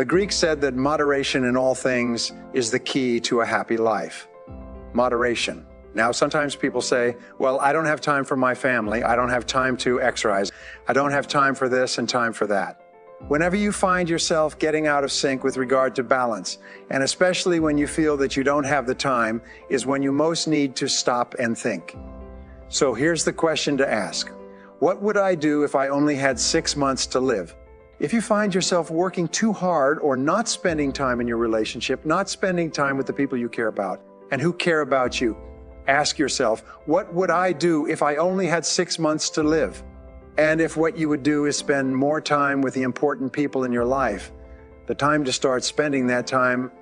The Greeks said that moderation in all things is the key to a happy life. Moderation. Now, sometimes people say, well, I don't have time for my family. I don't have time to exercise. I don't have time for this and time for that. Whenever you find yourself getting out of sync with regard to balance, and especially when you feel that you don't have the time, is when you most need to stop and think. So here's the question to ask. What would I do if I only had 6 months to live? If you find yourself working too hard or not spending time in your relationship, not spending time with the people you care about and who care about you, ask yourself, what would I do if I only had 6 months to live? And if what you would do is spend more time with the important people in your life, the time to start spending that time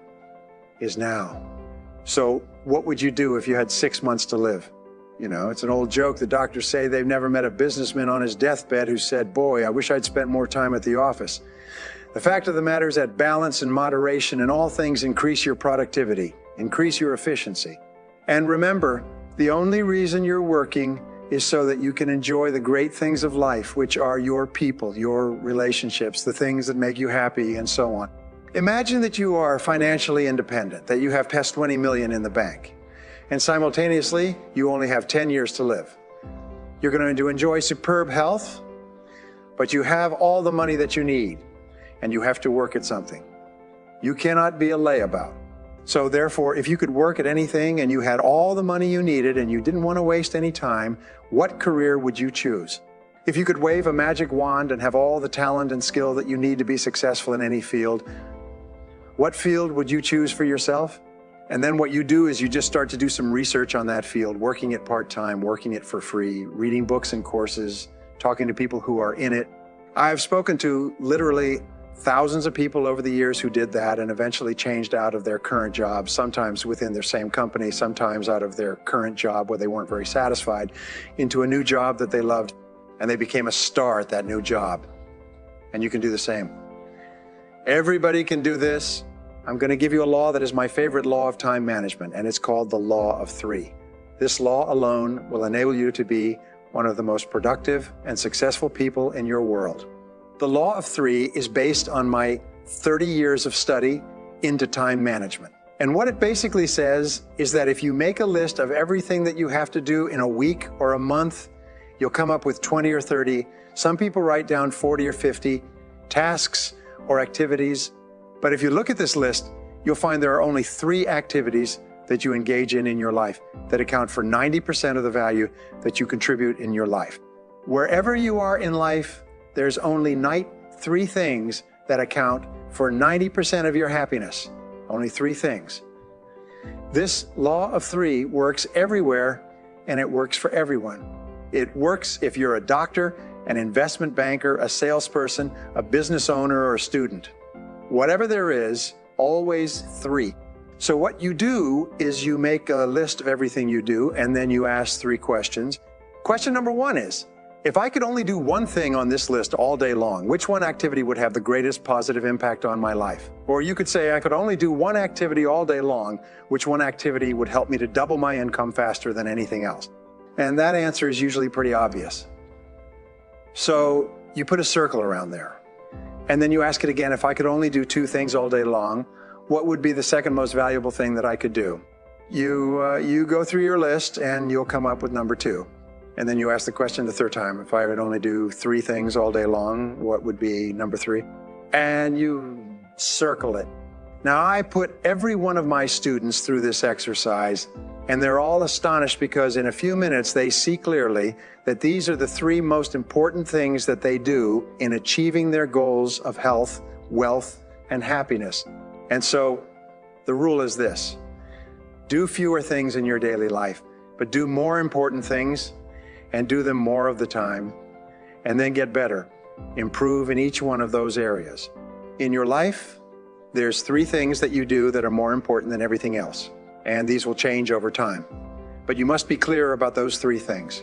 is now. So what would you do if you had 6 months to live? You know, it's an old joke. The doctors say they've never met a businessman on his deathbed who said, boy, I wish I'd spent more time at the office. The fact of the matter is that balance and moderation in all things increase your productivity, increase your efficiency. And remember, the only reason you're working is so that you can enjoy the great things of life, which are your people, your relationships, the things that make you happy, and so on. Imagine that you are financially independent, that you have past 20 million in the bank, and simultaneously, you only have 10 years to live. You're going to enjoy superb health, but you have all the money that you need, and you have to work at something. You cannot be a layabout. So therefore, if you could work at anything and you had all the money you needed and you didn't want to waste any time, what career would you choose? If you could wave a magic wand and have all the talent and skill that you need to be successful in any field, what field would you choose for yourself? And then what you do is you just start to do some research on that field, working it part-time, working it for free, reading books and courses, talking to people who are in it. I've spoken to literally thousands of people over the years who did that and eventually changed out of their current job, sometimes within their same company, sometimes out of their current job where they weren't very satisfied, into a new job that they loved, and they became a star at that new job. And you can do the same. Everybody can do this. I'm going to give you a law that is my favorite law of time management, and it's called the law of 3. This law alone will enable you to be one of the most productive and successful people in your world. The law of 3 is based on my 30 years of study into time management. And what it basically says is that if you make a list of everything that you have to do in a week or a month, you'll come up with 20 or 30. Some people write down 40 or 50 tasks or activities. But if you look at this list, you'll find there are only 3 activities that you engage in your life that account for 90% of the value that you contribute in your life. Wherever you are in life, there's only 3 things that account for 90% of your happiness. Only 3 things. This law of 3 works everywhere, and it works for everyone. It works if you're a doctor, an investment banker, a salesperson, a business owner, or a student. Whatever there is, always 3. So what you do is you make a list of everything you do, and then you ask 3 questions. Question number 1 is, if I could only do one thing on this list all day long, which one activity would have the greatest positive impact on my life? Or you could say, I could only do one activity all day long, which one activity would help me to double my income faster than anything else? And that answer is usually pretty obvious. So you put a circle around there. And then you ask it again, if I could only do 2 things all day long, what would be the second most valuable thing that I could do? You go through your list and you'll come up with number 2. And then you ask the question the 3rd time, if I would only do 3 things all day long, what would be number 3? And you circle it. Now, I put every one of my students through this exercise, and they're all astonished because in a few minutes they see clearly that these are the 3 most important things that they do in achieving their goals of health, wealth, and happiness. And so the rule is this: do fewer things in your daily life, but do more important things and do them more of the time, and then get better. Improve in each one of those areas. In your life, there's 3 things that you do that are more important than everything else, and these will change over time. But you must be clear about those 3 things.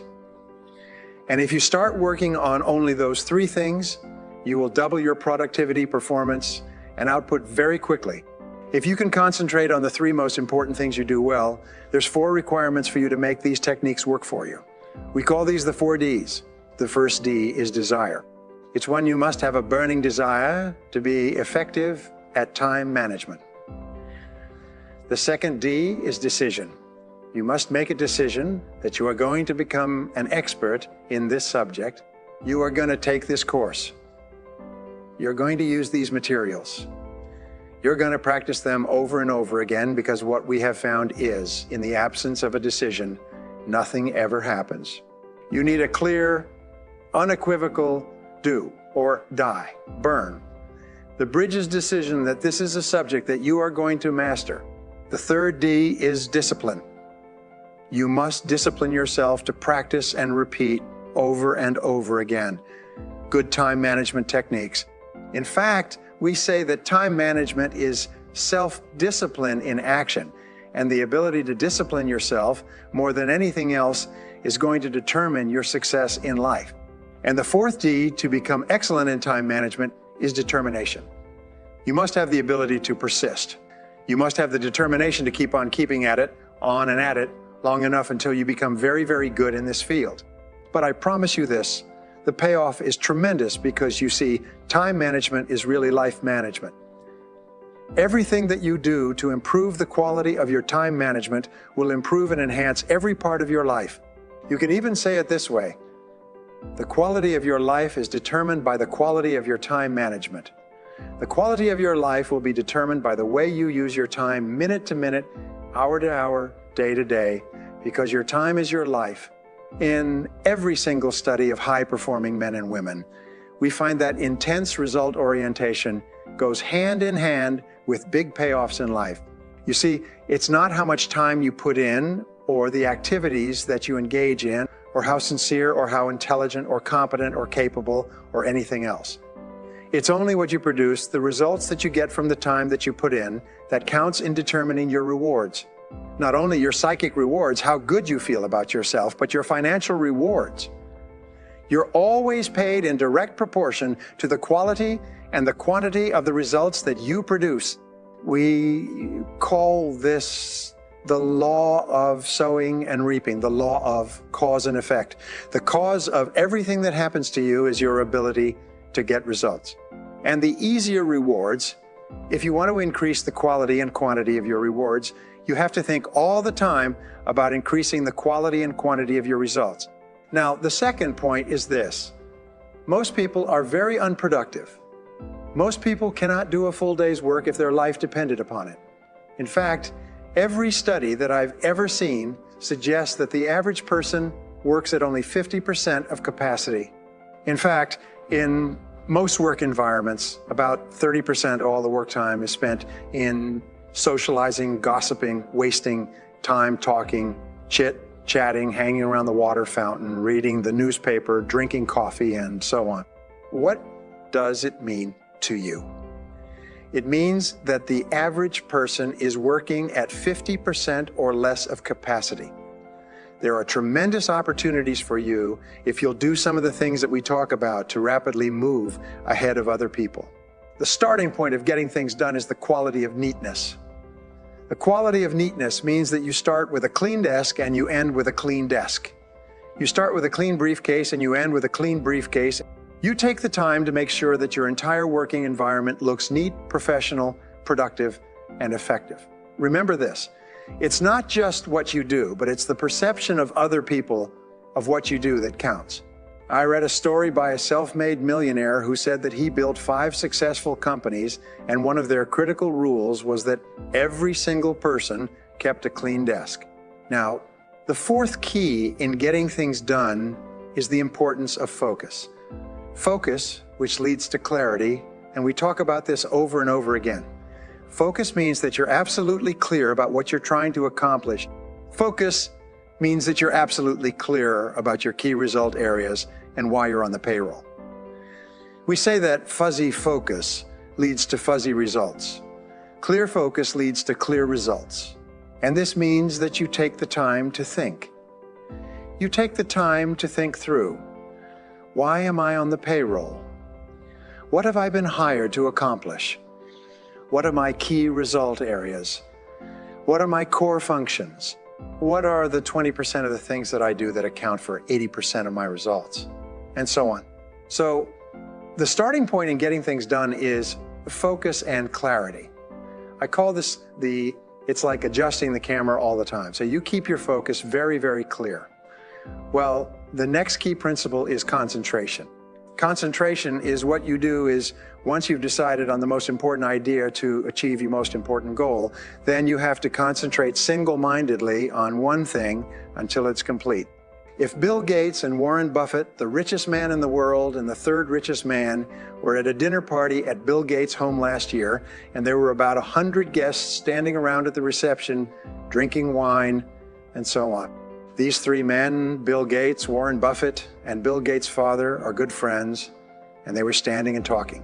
And if you start working on only those 3 things, you will double your productivity, performance, and output very quickly. If you can concentrate on the 3 most important things you do well, there's 4 requirements for you to make these techniques work for you. We call these the 4 Ds. The first D is desire. It's when you must have a burning desire to be effective at time management. The second D is decision. You must make a decision that you are going to become an expert in this subject. You are going to take this course. You're going to use these materials. You're going to practice them over and over again, because what we have found is, in the absence of a decision, nothing ever happens. You need a clear, unequivocal do or die, burn. The bridge's decision that this is a subject that you are going to master. The third D is discipline. You must discipline yourself to practice and repeat over and over again good time management techniques. In fact, we say that time management is self-discipline in action, and the ability to discipline yourself more than anything else is going to determine your success in life. And the fourth D to become excellent in time management is determination. You must have the ability to persist. You must have the determination to keep on keeping at it, on and at it, long enough until you become very, very good in this field. But I promise you this, the payoff is tremendous, because you see, time management is really life management. Everything that you do to improve the quality of your time management will improve and enhance every part of your life. You can even say it this way: the quality of your life is determined by the quality of your time management. The quality of your life will be determined by the way you use your time minute to minute, hour to hour, day to day, because your time is your life. In every single study of high-performing men and women, we find that intense result orientation goes hand in hand with big payoffs in life. You see, it's not how much time you put in or the activities that you engage in, or how sincere or how intelligent or competent or capable or anything else. It's only what you produce, the results that you get from the time that you put in, that counts in determining your rewards. Not only your psychic rewards, how good you feel about yourself, but your financial rewards. You're always paid in direct proportion to the quality and the quantity of the results that you produce. We call this the law of sowing and reaping, the law of cause and effect. The cause of everything that happens to you is your ability to get results. And the easier rewards, if you want to increase the quality and quantity of your rewards, you have to think all the time about increasing the quality and quantity of your results. Now, the second point is this: most people are very unproductive. Most people cannot do a full day's work if their life depended upon it. In fact, every study that I've ever seen suggests that the average person works at only 50% of capacity. In fact, in most work environments, about 30% of all the work time is spent in socializing, gossiping, wasting time talking, chatting, hanging around the water fountain, reading the newspaper, drinking coffee, and so on. What does it mean to you? It means that the average person is working at 50% or less of capacity. There are tremendous opportunities for you if you'll do some of the things that we talk about to rapidly move ahead of other people. The starting point of getting things done is the quality of neatness. The quality of neatness means that you start with a clean desk and you end with a clean desk. You start with a clean briefcase and you end with a clean briefcase. You take the time to make sure that your entire working environment looks neat, professional, productive, and effective. Remember this: it's not just what you do, but it's the perception of other people of what you do that counts. I read a story by a self-made millionaire who said that he built 5 successful companies, and one of their critical rules was that every single person kept a clean desk. Now, the fourth key in getting things done is the importance of focus. Focus, which leads to clarity, and we talk about this over and over again. Focus means that you're absolutely clear about what you're trying to accomplish. Focus means that you're absolutely clear about your key result areas and why you're on the payroll. We say that fuzzy focus leads to fuzzy results. Clear focus leads to clear results. And this means that you take the time to think. You take the time to think through: why am I on the payroll? What have I been hired to accomplish? What are my key result areas? What are my core functions? What are the 20% of the things that I do that account for 80% of my results? And so on. So the starting point in getting things done is focus and clarity. I call this it's like adjusting the camera all the time. So you keep your focus very, very clear. Well, the next key principle is concentration. Concentration is what you do is once you've decided on the most important idea to achieve your most important goal, then you have to concentrate single-mindedly on one thing until it's complete. If Bill Gates and Warren Buffett, the richest man in the world and the third richest man, were at a dinner party at Bill Gates' home last year, and there were about 100 guests standing around at the reception, drinking wine, and so on. These three men, Bill Gates, Warren Buffett, and Bill Gates' father, are good friends, and they were standing and talking.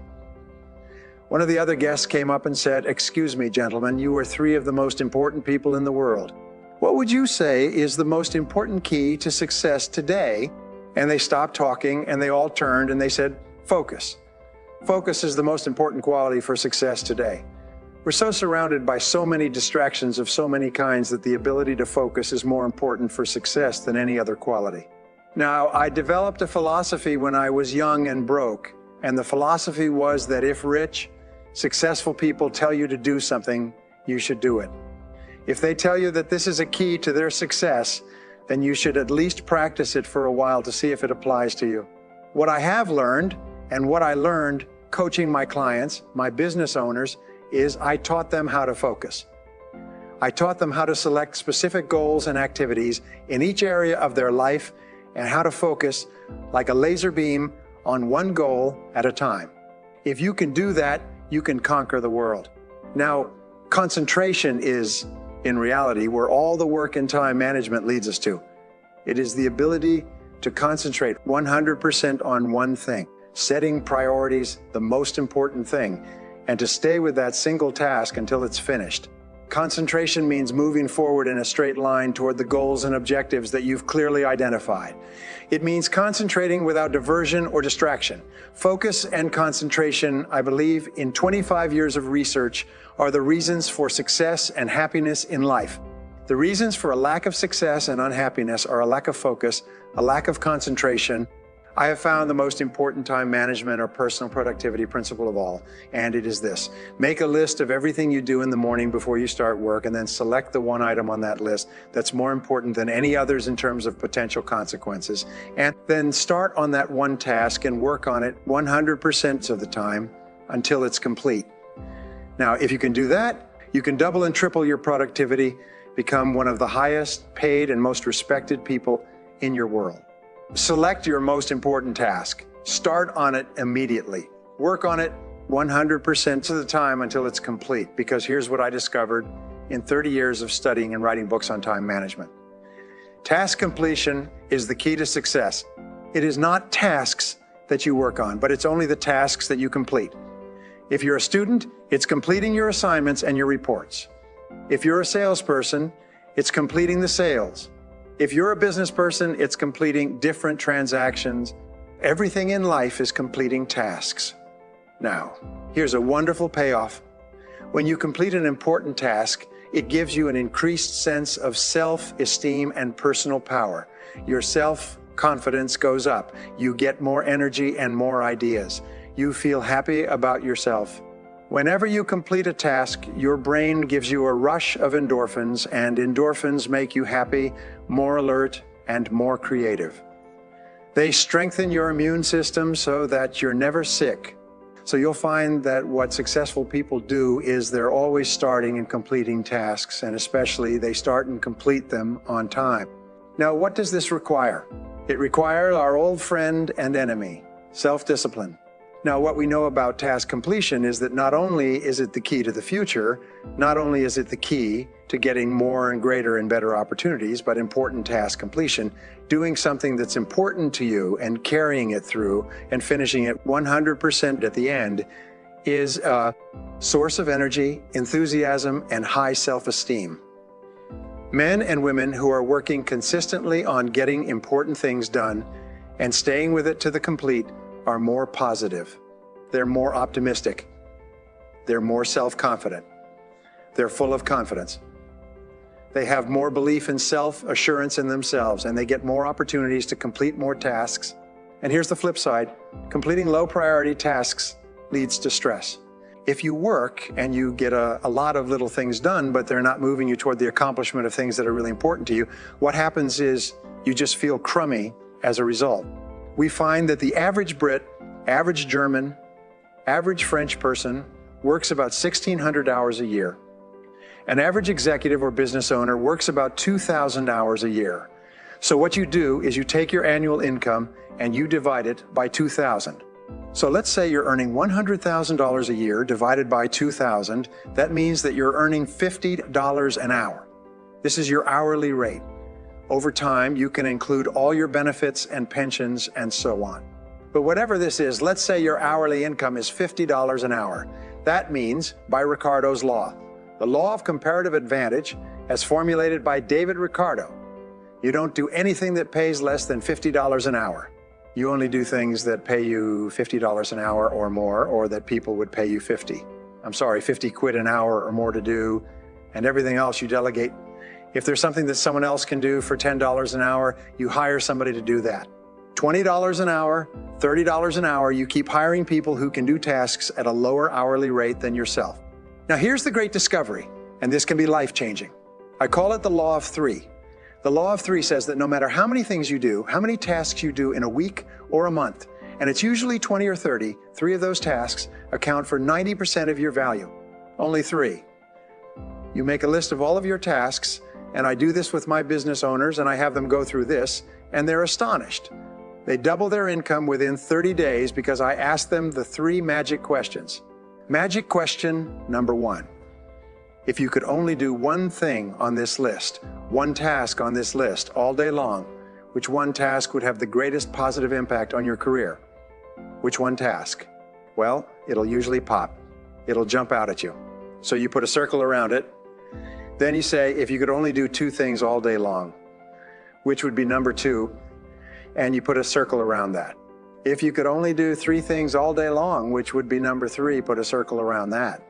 One of the other guests came up and said, "Excuse me, gentlemen, you are three of the most important people in the world. What would you say is the most important key to success today?" And they stopped talking and they all turned and they said, "Focus. Focus is the most important quality for success today." We're so surrounded by so many distractions of so many kinds that the ability to focus is more important for success than any other quality. Now, I developed a philosophy when I was young and broke, and the philosophy was that if rich, successful people tell you to do something, you should do it. If they tell you that this is a key to their success, then you should at least practice it for a while to see if it applies to you. What I have learned, and what I learned coaching my clients, my business owners, is I taught them how to focus. I taught them how to select specific goals and activities in each area of their life and how to focus like a laser beam on one goal at a time. If you can do that, you can conquer the world. Now, concentration is, in reality, where all the work and time management leads us to. It is the ability to concentrate 100% on one thing, setting priorities, the most important thing, and to stay with that single task until it's finished. Concentration means moving forward in a straight line toward the goals and objectives that you've clearly identified. It means concentrating without diversion or distraction. Focus and concentration, I believe, in 25 years of research, are the reasons for success and happiness in life. The reasons for a lack of success and unhappiness are a lack of focus, a lack of concentration. I have found the most important time management or personal productivity principle of all, and it is this. Make a list of everything you do in the morning before you start work, and then select the one item on that list that's more important than any others in terms of potential consequences. And then start on that one task and work on it 100% of the time until it's complete. Now, if you can do that, you can double and triple your productivity, become one of the highest paid and most respected people in your world. Select your most important task. Start on it immediately. Work on it 100% of the time until it's complete, because here's what I discovered in 30 years of studying and writing books on time management. Task completion is the key to success. It is not tasks that you work on, but it's only the tasks that you complete. If you're a student, it's completing your assignments and your reports. If you're a salesperson, it's completing the sales. If you're a business person, it's completing different transactions. Everything in life is completing tasks. Now, here's a wonderful payoff. When you complete an important task, it gives you an increased sense of self-esteem and personal power. Your self-confidence goes up. You get more energy and more ideas. You feel happy about yourself. Whenever you complete a task, your brain gives you a rush of endorphins, and endorphins make you happy, more alert, and more creative. They strengthen your immune system so that you're never sick. So you'll find that what successful people do is they're always starting and completing tasks, and especially they start and complete them on time. Now, what does this require? It requires our old friend and enemy, self-discipline. Now, what we know about task completion is that not only is it the key to the future, not only is it the key to getting more and greater and better opportunities, but important task completion, doing something that's important to you and carrying it through and finishing it 100% at the end is a source of energy, enthusiasm, and high self-esteem. Men and women who are working consistently on getting important things done and staying with it to the complete are more positive. They're more optimistic. They're more self-confident. They're full of confidence. They have more belief in self-assurance in themselves, and they get more opportunities to complete more tasks. And here's the flip side. Completing low-priority tasks leads to stress. If you work and you get a lot of little things done, but they're not moving you toward the accomplishment of things that are really important to you, what happens is you just feel crummy as a result. We find that the average Brit, average German, average French person works about 1,600 hours a year. An average executive or business owner works about 2,000 hours a year. So what you do is you take your annual income and you divide it by 2,000. So let's say you're earning $100,000 a year divided by 2,000. That means that you're earning $50 an hour. This is your hourly rate. Over time, you can include all your benefits and pensions and so on. But whatever this is, let's say your hourly income is $50 an hour. That means, by Ricardo's law, the law of comparative advantage as formulated by David Ricardo, you don't do anything that pays less than $50 an hour. You only do things that pay you $50 an hour or more, or that people would pay you 50 quid an hour or more to do, and everything else you delegate. If there's something that someone else can do for $10 an hour, you hire somebody to do that. $20 an hour, $30 an hour, you keep hiring people who can do tasks at a lower hourly rate than yourself. Now here's the great discovery, and this can be life-changing. I call it the law of three. The law of three says that no matter how many things you do, how many tasks you do in a week or a month, and it's usually 20 or 30, three of those tasks account for 90% of your value. Only three. You make a list of all of your tasks, and I do this with my business owners, and I have them go through this, and they're astonished. They double their income within 30 days because I ask them the three magic questions. Magic question number one. If you could only do one thing on this list, one task on this list all day long, which one task would have the greatest positive impact on your career? Which one task? Well, it'll usually pop. It'll jump out at you. So you put a circle around it. Then you say, if you could only do two things all day long, which would be number two? And you put a circle around that. If you could only do three things all day long, which would be number three, put a circle around that.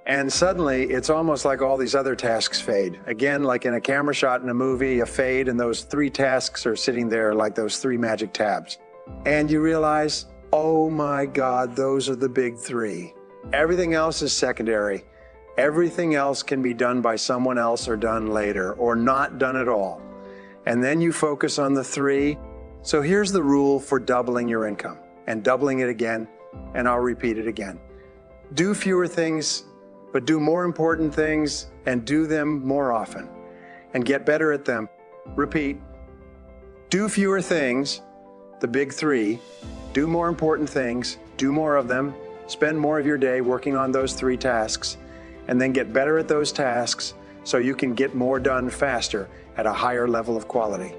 And suddenly, it's almost like all these other tasks fade. Again, like in a camera shot in a movie, a fade, and those three tasks are sitting there like those three magic tabs. And you realize, oh my God, those are the big three. Everything else is secondary. Everything else can be done by someone else or done later, or not done at all. And then you focus on the three. So here's the rule for doubling your income, and doubling it again, and I'll repeat it again. Do fewer things, but do more important things, and do them more often, and get better at them. Repeat. Do fewer things, the big three. Do more important things, do more of them, spend more of your day working on those three tasks, and then get better at those tasks so you can get more done faster at a higher level of quality.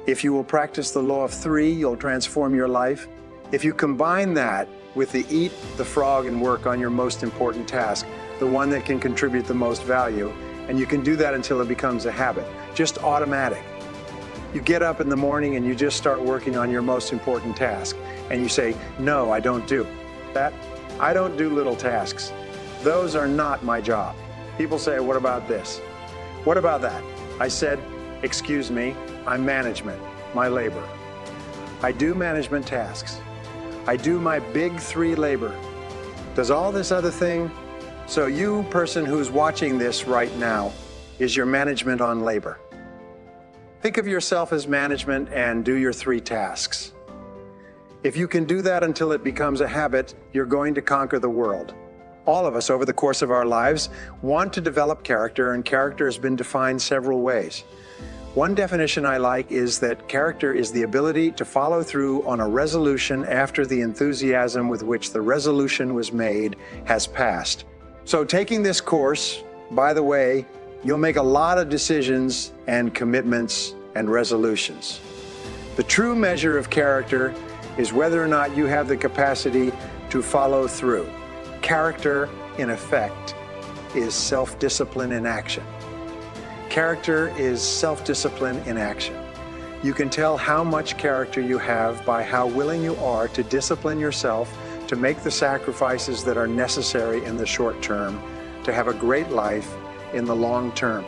If you will practice the law of three, you'll transform your life. If you combine that with the eat the frog and work on your most important task, the one that can contribute the most value, and you can do that until it becomes a habit, just automatic. You get up in the morning and you just start working on your most important task, and you say, no, I don't do that. I don't do little tasks. Those are not my job. People say, what about this? What about that? I said, excuse me, I'm management, my labor. I do management tasks. I do my big three labor. Does all this other thing? So you, person who's watching this right now, is your management on labor. Think of yourself as management and do your three tasks. If you can do that until it becomes a habit, you're going to conquer the world. All of us over the course of our lives want to develop character, and character has been defined several ways. One definition I like is that character is the ability to follow through on a resolution after the enthusiasm with which the resolution was made has passed. So taking this course, by the way, you'll make a lot of decisions and commitments and resolutions. The true measure of character is whether or not you have the capacity to follow through. Character, in effect, is self-discipline in action. Character is self-discipline in action. You can tell how much character you have by how willing you are to discipline yourself, to make the sacrifices that are necessary in the short term, to have a great life in the long term.